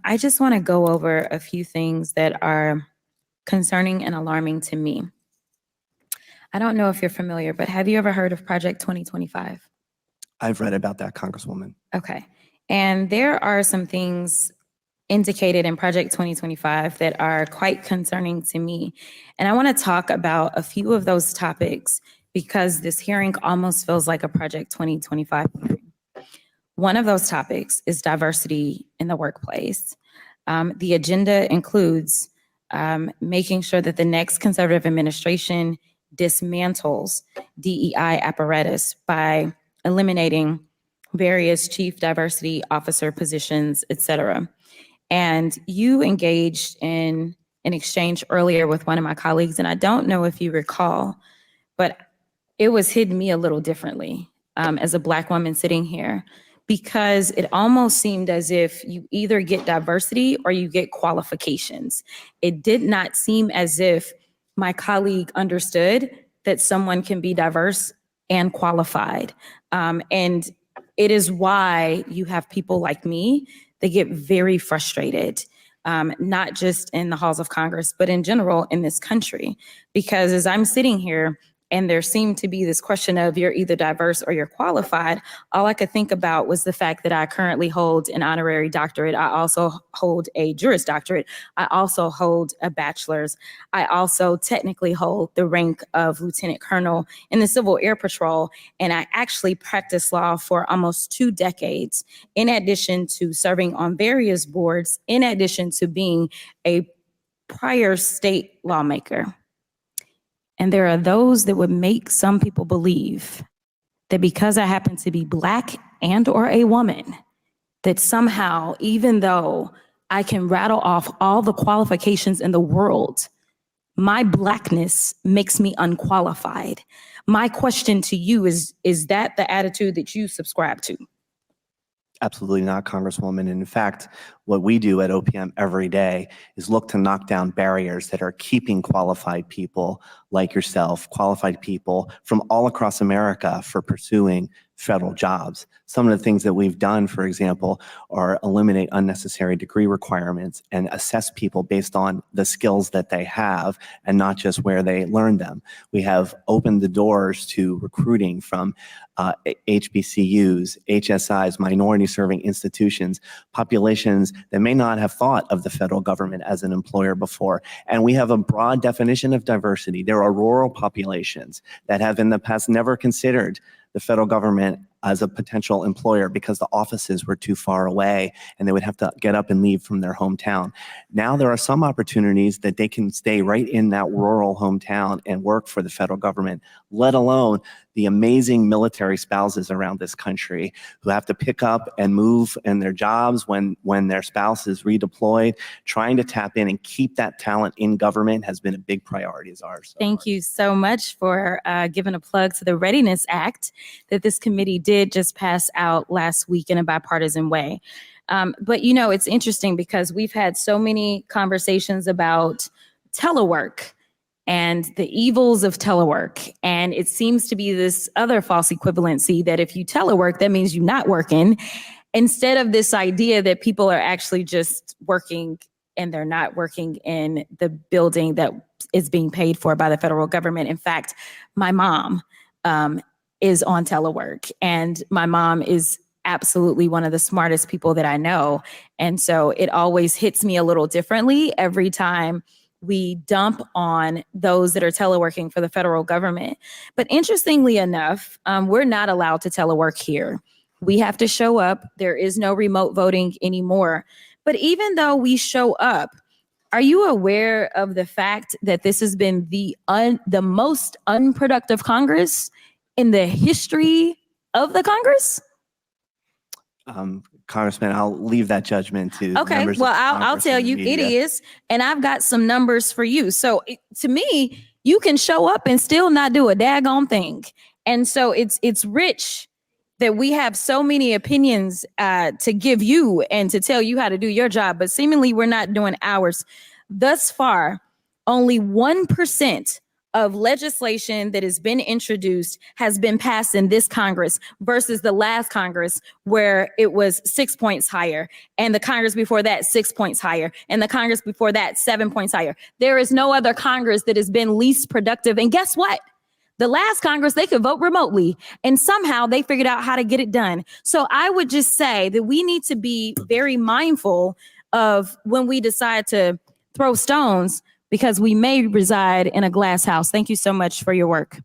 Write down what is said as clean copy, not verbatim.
I just want to go over a few things that are concerning and alarming to me. I don't know if you're familiar, but have you ever heard of Project 2025? I've read about that, Congresswoman. Okay. And there are some things indicated in Project 2025 that are quite concerning to me. And I want to talk about a few of those topics because this hearing almost feels like a Project 2025 hearing. One of those topics is diversity in the workplace. The agenda includes making sure that the next conservative administration dismantles DEI apparatus by eliminating various chief diversity officer positions, et cetera. And you engaged in an exchange earlier with one of my colleagues, and I don't know if you recall, but it was hitting me a little differently as a Black woman sitting here, because it almost seemed as if you either get diversity or you get qualifications. It did not seem as if my colleague understood that someone can be diverse and qualified. And it is why you have people like me that get very frustrated, not just in the halls of Congress, but in general in this country. Because as I'm sitting here and there seemed to be this question of you're either diverse or you're qualified, all I could think about was the fact that I currently hold an honorary doctorate. I also hold a Juris Doctorate. I also hold a bachelor's. I also technically hold the rank of Lieutenant Colonel in the Civil Air Patrol. And I actually practiced law for almost 2 decades, in addition to serving on various boards, in addition to being a prior state lawmaker. And there are those that would make some people believe that because I happen to be Black and or a woman, that somehow, even though I can rattle off all the qualifications in the world, my Blackness makes me unqualified. My question to you is that the attitude that you subscribe to? Absolutely not, Congresswoman. And in fact, what we do at OPM every day is look to knock down barriers that are keeping qualified people like yourself, qualified people from all across America for pursuing federal jobs. Some of the things that we've done, for example, are eliminate unnecessary degree requirements and assess people based on the skills that they have and not just where they learned them. We have opened the doors to recruiting from HBCUs, HSIs, minority serving institutions, populations that may not have thought of the federal government as an employer before. And we have a broad definition of diversity. There are rural populations that have in the past never considered the federal government as a potential employer because the offices were too far away and they would have to get up and leave from their hometown. Now there are some opportunities that they can stay right in that rural hometown and work for the federal government, let alone the amazing military spouses around this country who have to pick up and move in their jobs when their spouse is redeployed. Trying to tap in and keep that talent in government has been a big priority of ours. Thank you so much for giving a plug to the Readiness Act that this committee did just pass out last week in a bipartisan way. But you know, it's interesting because we've had so many conversations about telework and the evils of telework. And it seems to be this other false equivalency that if you telework, that means you're not working, instead of this idea that people are actually just working and they're not working in the building that is being paid for by the federal government. In fact, my mom is on telework, and my mom is absolutely one of the smartest people that I know. And so it always hits me a little differently every time we dump on those that are teleworking for the federal government. But interestingly enough, we're not allowed to telework here. We have to show up. There is no remote voting anymore. But even though we show up, are you aware of the fact that this has been the most unproductive Congress in the history of the Congress? Congressman, I'll leave that judgment to members. Well, I'll tell you, it is. And I've got some numbers for you. So to me, you can show up and still not do a daggone thing. And so it's rich that we have so many opinions to give you and to tell you how to do your job, but seemingly we're not doing ours. Thus far, only 1% of legislation that has been introduced has been passed in this Congress versus the last Congress, where it was 6 points higher, and the Congress before that 6 points higher, and the Congress before that 7 points higher. There is no other Congress that has been least productive. And guess what? The last Congress, they could vote remotely, and somehow they figured out how to get it done. So I would just say that we need to be very mindful of when we decide to throw stones, because we may reside in a glass house. Thank you so much for your work.